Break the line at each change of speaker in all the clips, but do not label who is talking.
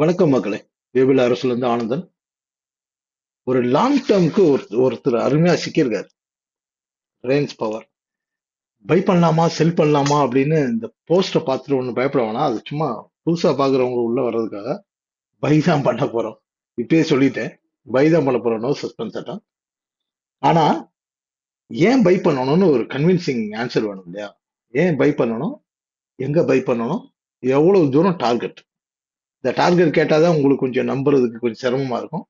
வணக்கம் மக்களே. வேபில அரசுல இருந்து ஆனந்தன். ஒரு லாங் டேர்முக்கு ஒருத்தர் அருமையா சிக்கியிருக்காரு. ரிலையன்ஸ் பவர் பை பண்ணலாமா செல் பண்ணலாமா அப்படின்னு இந்த போஸ்டரை பார்த்துட்டு ஒண்ணு பயப்பட வேணாம். அது சும்மா புதுசா பாக்குறவங்க உள்ள வர்றதுக்காக பை தான் பண்ண போறோம். இப்பயே சொல்லிட்டேன், பை தான் பண்ண போறோம். நோ சஸ்பென்ஸ் சட்டம். ஆனா ஏன் பை பண்ணணும்னு ஒரு கன்வின்சிங் ஆன்சர் வேணும் இல்லையா? ஏன் பை பண்ணணும், எங்க பை பண்ணணும், எவ்வளவு தூரம் டார்கெட். இந்த டார்கெட் கேட்டாதான் உங்களுக்கு கொஞ்சம் நம்புறதுக்கு கொஞ்சம் சிரமமா இருக்கும்.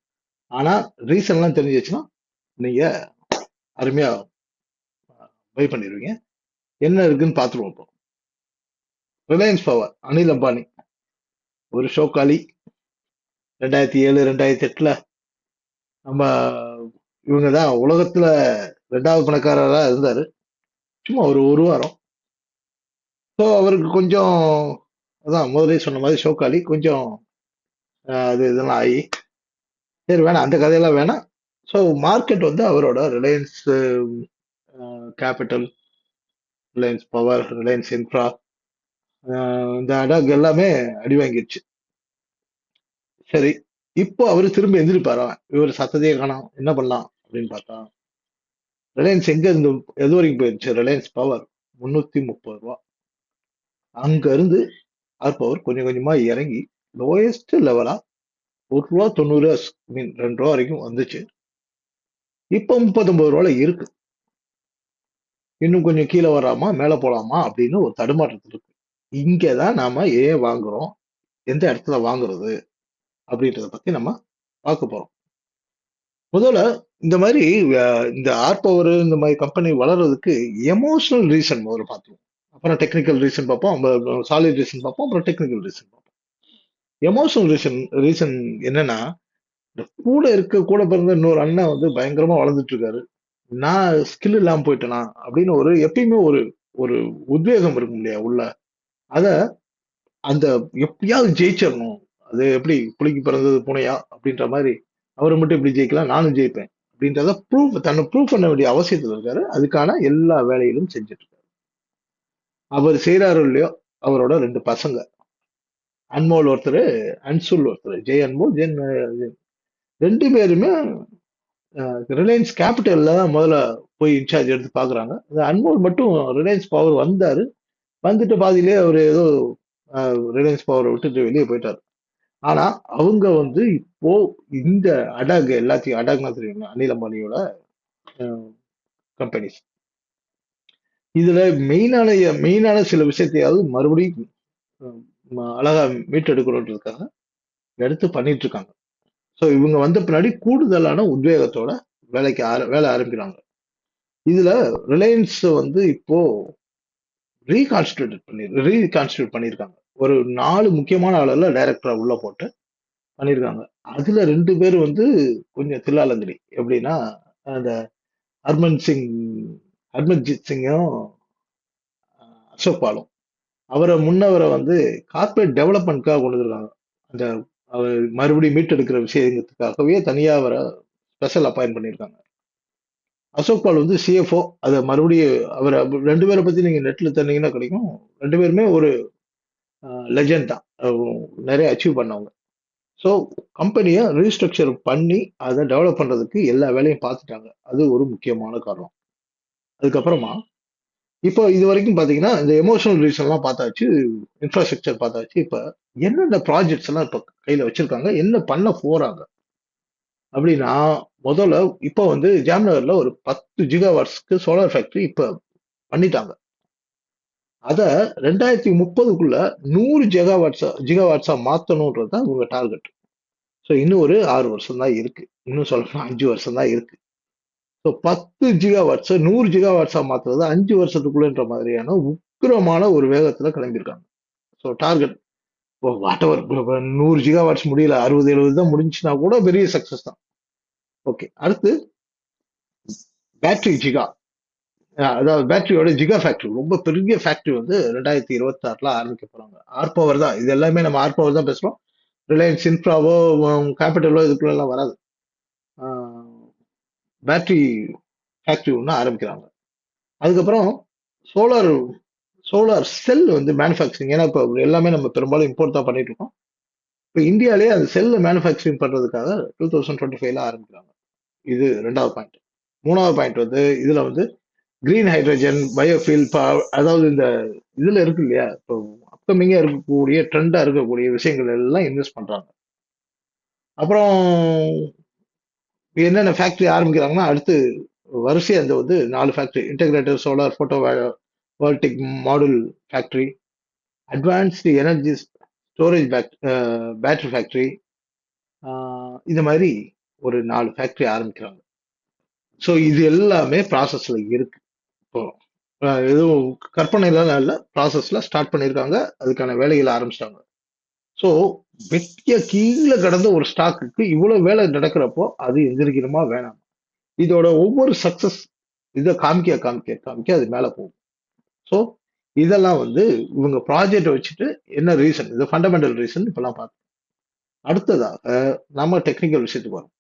ஆனா ரீசன் எல்லாம் தெரிஞ்சிச்சுன்னா நீங்க அருமையா பை பண்ணிடுவீங்க. என்ன இருக்குன்னு பார்த்துருவோம். இப்போ ரிலையன்ஸ் பவர், அனில் அம்பானி ஒரு ஷோக்காளி. 2007 2008 நம்ம இவங்க தான் உலகத்துல ரெண்டாவது பணக்காரரா இருந்தாரு. சும்மா ஒரு வாரம். ஸோ அவருக்கு கொஞ்சம் அதான் முதலே சொன்ன மாதிரி ஷோக்காளி கொஞ்சம் அது இதெல்லாம் ஆகி சரி வேணாம், அந்த கதையெல்லாம் வேணாம். ஸோ மார்க்கெட் வந்து அவரோட Reliance capital, Reliance power, Reliance infra இந்த அடாக் எல்லாமே அடி வாங்கிடுச்சு. சரி, இப்போ அவரு திரும்ப எந்திரிப்பாரா? இவர் சத்தத்தையே காணோம், என்ன பண்ணலாம் அப்படின்னு பார்த்தா ரிலையன்ஸ் எங்க இருந்து எது வரைக்கும் போயிருச்சு? ரிலையன்ஸ் பவர் 330 ரூபா. அங்க இருந்து ஆர் பவர் கொஞ்சம் கொஞ்சமா இறங்கி லோயஸ்ட் லெவலா 1 ரூபா 90, மீன் 2 ரூபா வரைக்கும் வந்துச்சு. இப்போ 39 ரூபால இருக்கு. இன்னும் கொஞ்சம் கீழே வராமா மேல போலாமா அப்படின்னு ஒரு தடுமாற்றத்தில் இருக்கு. இங்கதான் நாம ஏன் வாங்குறோம், எந்த இடத்துல வாங்குறது அப்படின்றத பத்தி நம்ம பார்க்க போறோம். முதல்ல இந்த மாதிரி இந்த ஆர் பவர் இந்த மாதிரி கம்பெனி வளர்றதுக்கு எமோஷனல் ரீசன் முதல்ல பார்த்துருவோம். அப்புறம் டெக்னிக்கல் ரீசன் பார்ப்போம், சாலிட் ரீசன் பார்ப்போம், அப்புறம் டெக்னிக்கல் ரீசன் பார்ப்போம். எமோஷனல் ரீசன் என்னன்னா, இந்த கூட பிறந்த இன்னொரு அண்ணன் வந்து பயங்கரமா வளர்ந்துட்டு இருக்காரு. நான் ஸ்கில் இல்லாம போயிட்டேனா அப்படின்னு ஒரு எப்பயுமே ஒரு ஒரு உத்வேகம் இருக்கும் இல்லையா உள்ள. அத அந்த எப்படியாவது ஜெயிச்சிடணும். அது எப்படி புலிக்கு பிறந்தது பூனையா அப்படின்ற மாதிரி அவரை மட்டும் எப்படி ஜெயிக்கலாம், நானும் ஜெயிப்பேன் அப்படின்றத தன்னை ப்ரூவ் பண்ண வேண்டிய அவசியத்துல இருக்காரு. அதுக்கான எல்லா வேலைகளும் செஞ்சுட்டு இருக்காரு. அவர் செய்யறாரோ இல்லையோ, அவரோட 2 பசங்க, அன்மோல் ஒருத்தர், அன்சுல் ஒருத்தர், ஜெய் அன்மோல், ரெண்டு பேருமே ரிலையன்ஸ் கேபிட்டல்ல தான் முதல்ல போய் இன்சார்ஜ் எடுத்து பாக்குறாங்க. இந்த அன்மோல் மட்டும் ரிலையன்ஸ் பவர் வந்தாரு. வந்துட்டு பாதியிலேயே அவர் ஏதோ ரிலையன்ஸ் பவரை விட்டுட்டு வெளியே போயிட்டாரு. ஆனா அவங்க வந்து இப்போ இந்த அடாக் எல்லாத்தையும், அடாக்னா தெரியும், அனில் அம்பானியோட கம்பெனிஸ், இதுல மெயினான சில விஷயத்தையாவது மறுபடியும் அழகா மீட்டெடுக்கணுன்றதுக்காக எடுத்து பண்ணிட்டு இருக்காங்க. ஸோ இவங்க வந்த பின்னாடி கூடுதலான உத்வேகத்தோட வேலை ஆரம்பிக்கிறாங்க. இதுல ரிலையன்ஸ் வந்து இப்போ ரீகான்ஸ்டியூட் பண்ணியிருக்காங்க. ஒரு 4 முக்கியமான ஆளுல டைரக்டரா உள்ள போட்டு பண்ணியிருக்காங்க. அதுல 2 பேர் வந்து கொஞ்சம் தில்லாலங்கடி. எப்படின்னா, அந்த ஹர்மன் சிங் ஹர்மன்ஜித் சிங்கும் அசோக் பாலும். முன்னவரை வந்து கார்பரேட் டெவலப்மெண்ட்காக கொண்டு வந்திருக்காங்க. அந்த அவர் மறுபடியும் மீட்டெடுக்கிற விஷயத்துக்காகவே தனியா அவரை ஸ்பெஷல் அப்பாயிண்ட் பண்ணியிருக்காங்க. அசோக் பால் வந்து சிஎஃப்ஓ. அதை மறுபடியும் அவர் 2 பேரை பத்தி நீங்க நெட்ல தந்தீங்கன்னா கிடைக்கும். 2 பேருமே ஒரு லெஜெண்ட் தான். நிறைய அச்சீவ் பண்ணவங்க. ஸோ கம்பெனியை ரீஸ்ட்ரக்சர் பண்ணி அதை டெவலப் பண்றதுக்கு எல்லா வேலையும் பார்த்துட்டாங்க. அது ஒரு முக்கியமான காரணம். அதுக்கப்புறமா இப்போ இது வரைக்கும் பாத்தீங்கன்னா இந்த எமோஷனல் ரீசன் எல்லாம் பார்த்தாச்சு, இன்ஃப்ராஸ்ட்ரக்சர் பார்த்தாச்சு. இப்ப என்னென்ன ப்ராஜெக்ட்ஸ் எல்லாம் இப்ப கையில வச்சிருக்காங்க, என்ன பண்ண போறாங்க அப்படின்னா, முதல்ல இப்போ வந்து ஜாம்நகர்ல ஒரு 10 GW சோலார் ஃபேக்டரி இப்ப பண்ணிட்டாங்க. அத 2030க்குள்ள 100 ஜிகாவாட்ஸா மாத்தணும்ன்றது தான் உங்க டார்கெட். ஸோ இன்னும் ஒரு 6 வருஷம் தான் இருக்கு. இன்னும் சொல்லணும் 5 வருஷம் தான் இருக்கு. ஸோ 10 GW 100 GW மாத்துறது 5 வருஷத்துக்குள்ளன்ற மாதிரியான உக்கிரமான ஒரு வேகத்துல கிளம்பியிருக்காங்க. So target whatever, 100 GW முடியல, 60 70 தான் முடிஞ்சுன்னா கூட பெரிய சக்சஸ் தான். ஓகே, அடுத்து பேட்டரி ஜிகா. அதாவது பேட்டரியோட ஜிகா ஃபேக்டரி, ரொம்ப பெரிய ஃபேக்டரி வந்து 2026ல ஆரம்பிக்க போறாங்க. ஆர் பவர் தான் இது எல்லாமே, நம்ம ஆர் பவர் தான் பேசுறோம். ரிலையன்ஸ் இன்ஃப்ராவோ கேபிட்டலோ இதுக்குள்ள எல்லாம் வராது. பேட்டரி ஃபேக்டரி ஒன்று ஆரம்பிக்கிறாங்க. அதுக்கப்புறம் சோலார் சோலார் செல் வந்து மேனுஃபேக்சரிங். ஏன்னா இப்போ எல்லாமே நம்ம பெரும்பாலும் இம்போர்ட் தான் பண்ணிட்டு இருக்கோம். இப்போ இந்தியாவிலேயே அது செல்ல மேனுஃபேக்சரிங் பண்றதுக்காக 2025ல ஆரம்பிக்கிறாங்க. இது ரெண்டாவது பாயிண்ட். மூணாவது பாயிண்ட் வந்து இதுல வந்து கிரீன் ஹைட்ரஜன், பயோஃபில், அதாவது இந்த இதுல இருக்கு இல்லையா, இப்போ அப்கமிங்கா இருக்கக்கூடிய ட்ரெண்டா இருக்கக்கூடிய விஷயங்கள் எல்லாம் இன்வெஸ்ட் பண்றாங்க. அப்புறம் என்னென்ன ஃபேக்டரி ஆரம்பிக்கிறாங்கன்னா, அடுத்து வரிசையா அந்த வந்து 4 factory, integrated solar photo voltaic module factory, advanced energy storage battery factory, இந்த மாதிரி ஒரு 4 ஃபேக்டரி ஆரம்பிக்கிறாங்க. ஸோ இது எல்லாமே ப்ராசஸ்ல இருக்கு. இப்போ எதுவும் கற்பனைலாம் இல்ல, ப்ராசஸ்ல ஸ்டார்ட் பண்ணியிருக்காங்க, அதுக்கான வேலைகளை ஆரம்பிச்சிட்டாங்க. ஸோ வெட்டிய கீழே கடந்த ஒரு ஸ்டாக்குக்கு இவ்வளவு வேலை நடக்கிறப்போ அது எந்திரிக்கணுமா வேணாம்? இதோட ஒவ்வொரு சக்சஸ் இதை காமிக்க காமிக்க காமிக்க அது மேல போகும். ஸோ இதெல்லாம் வந்து இவங்க ப்ராஜெக்ட் வச்சுட்டு என்ன ரீசன், இது ஃபண்டமெண்டல் ரீசன் இப்பெல்லாம் பார்த்தோம். அடுத்ததாக நம்ம டெக்னிக்கல் விஷயத்துக்கு வரோம்.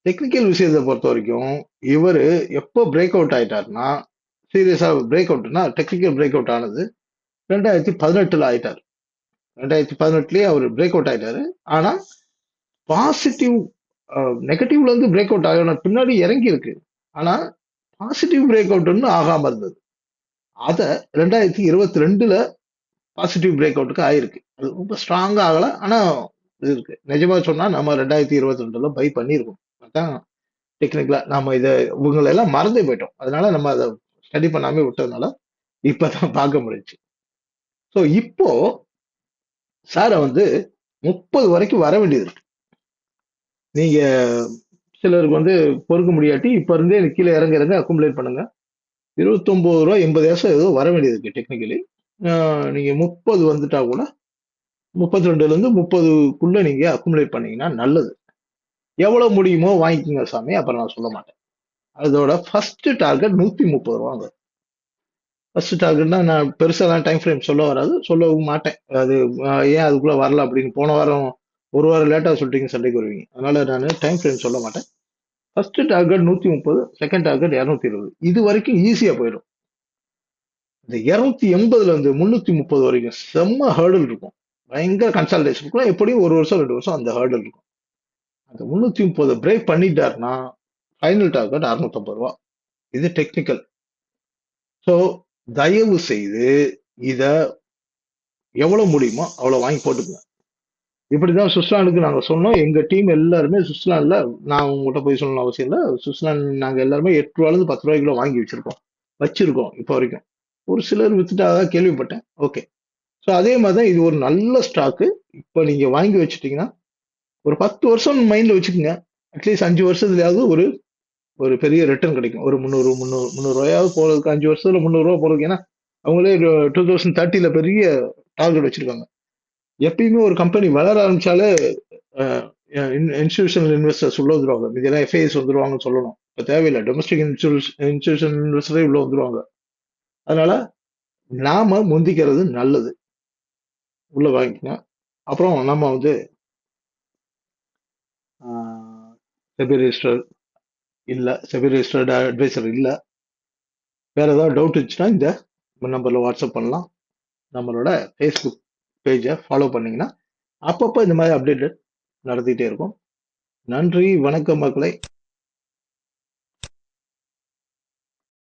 டெக்னிக்கல் விஷயத்தை பொறுத்த வரைக்கும் இவர் எப்போ பிரேக் அவுட் ஆயிட்டாருன்னா, சீரியஸா பிரேக் அவுட்னா டெக்னிக்கல் பிரேக் அவுட் ஆனது 2018ல ஆயிட்டார். 2018லயே அவர் பிரேக் அவுட் ஆயிட்டாரு. ஆனா பாசிட்டிவ், நெகட்டிவ்ல இருந்து பிரேக் அவுட் ஆகணும் பின்னாடி இறங்கி இருக்கு. ஆனா பாசிட்டிவ் பிரேக் அவுட்னு ஆகாம இருந்தது. அத 2022ல பாசிட்டிவ் பிரேக் அவுட்டுக்கு ஆயிருக்கு. அது ரொம்ப ஸ்ட்ராங்கா ஆகல. ஆனா இது இருக்கு. நிஜமா சொன்னா நம்ம 2022ல பை பண்ணியிருக்கோம். அதான் டெக்னிக்கலா நாம இவங்களை எல்லாம் மறந்தே போயிட்டோம். அதனால நம்ம அதை ஸ்டடி பண்ணாம விட்டதுனால இப்பதான் பார்க்க முடிஞ்சுச்சு. ஸோ இப்போ சாரை வந்து 30 வரைக்கும் வர வேண்டியது இருக்கு. நீங்க சிலருக்கு வந்து பொறுக்க முடியாட்டி இப்ப இருந்தே கீழே இறங்க இறங்க அக்குமுலேட் பண்ணுங்க. 29 ரூபா 80 காசு ஏதோ வர வேண்டியது இருக்கு டெக்னிக்கலி. நீங்க 30 வந்துட்டா கூட 32ல இருந்து 30க்குள்ள நீங்க அக்குமுலேட் பண்ணீங்கன்னா நல்லது. எவ்வளவு முடியுமோ வாங்கிக்கோங்க சாமி, அப்புறம் நான் சொல்ல மாட்டேன். அதோட ஃபர்ஸ்ட் டார்கெட் 130 ரூபாங்க. ஃபர்ஸ்ட் டார்கெட்னா நான் பெருசா டைம் ஃப்ரேம் சொல்ல வராது, சொல்லவும் மாட்டேன். அது ஏன் அதுக்குள்ள வரல அப்படின்னு போன வாரம் ஒரு வாரம் லேட்டா சொல்லிட்டீங்க சண்டைக்கு வருவீங்க. அதனால நான் டைம் ஃப்ரேம் சொல்ல மாட்டேன். First target 130, second target 220. இது வரைக்கும் ஈஸியா போயிடும். இந்த 280ல இருந்து 330 வரைக்கும் செம்ம ஹேர்டல் இருக்கும். பயங்கர கன்சல்டேஷன் இருக்கும். எப்படியும் ஒரு வருஷம் 2 வருஷம் அந்த ஹேர்டல் இருக்கும். அந்த 330 பிரேக் பண்ணிட்டாருன்னா ஃபைனல் டார்கெட் 650 ரூபா. இது டெக்னிக்கல். ஸோ தயவு செய்து இத எவ்வளவு முடியுமோ அவ்வளவு வாங்கி போட்டுக்கோங்க. இப்படிதான் சுவிட்சர்லாந்துக்கு நாங்க சொன்னோம். எங்க டீம் எல்லாருமே சுவிட்சர்லாந்துல, நான் உங்ககிட்ட போய் சொல்லணும் அவசியம் இல்லை, சுவிட்சர்லாந்து நாங்க எல்லாருமே 8 ரூபாயில இருந்து 10 ரூபாய்க்குள்ள வாங்கி வச்சிருக்கோம் இப்போ வரைக்கும். ஒரு சிலர் வித்துட்டாதான் கேள்விப்பட்டேன். ஓகே. ஸோ அதே மாதிரி தான் இது ஒரு நல்ல ஸ்டாக்கு. இப்போ நீங்க வாங்கி வச்சுட்டீங்கன்னா ஒரு 10 வருஷம் மைண்ட்ல வச்சுக்கோங்க. அட்லீஸ்ட் 5 வருஷத்துலயாவது ஒரு ஒரு பெரிய ரிட்டர்ன் கிடைக்கும். ஒரு 300 ரூபாயாவது போறதுக்கு 5 வருஷத்துல 300 ரூபா போறதுக்கு. ஏன்னா அவங்களே 2030ல பெரிய டார்கெட் வச்சிருக்காங்க. எப்பயுமே ஒரு கம்பெனி வளர ஆரம்பிச்சாலே இன்ஸ்டிடியூஷனல் இன்வெஸ்டர்ஸ் உள்ள வந்துருவாங்க. இதெல்லாம் எஃப்ஐஎஸ் வந்துருவாங்கன்னு சொல்லணும். இப்போ தேவையில்லை, டொமஸ்டிக் இன்ஸ்டிடியூஷன் இன்வெஸ்டரே உள்ள வந்துருவாங்க. அதனால நாம முந்திக்கிறது நல்லது. உள்ள வாங்கிக்கங்க. அப்புறம் நம்ம வந்து செபி ரெஜிஸ்டர் இல்ல, செபி ரெஜிஸ்டர்ட் அட்வைசர் இல்ல. வேற ஏதாவது டவுட் இருந்துச்சுன்னா இந்த நம்பர்ல வாட்ஸ்அப் பண்ணலாம். நம்மளோட ஃபேஸ்புக் பேஜை ஃபாலோ பண்ணீங்கன்னா அப்பப்போ இந்த மாதிரி அப்டேட் நடத்திட்டே இருக்கும். நன்றி, வணக்கம் மக்களை.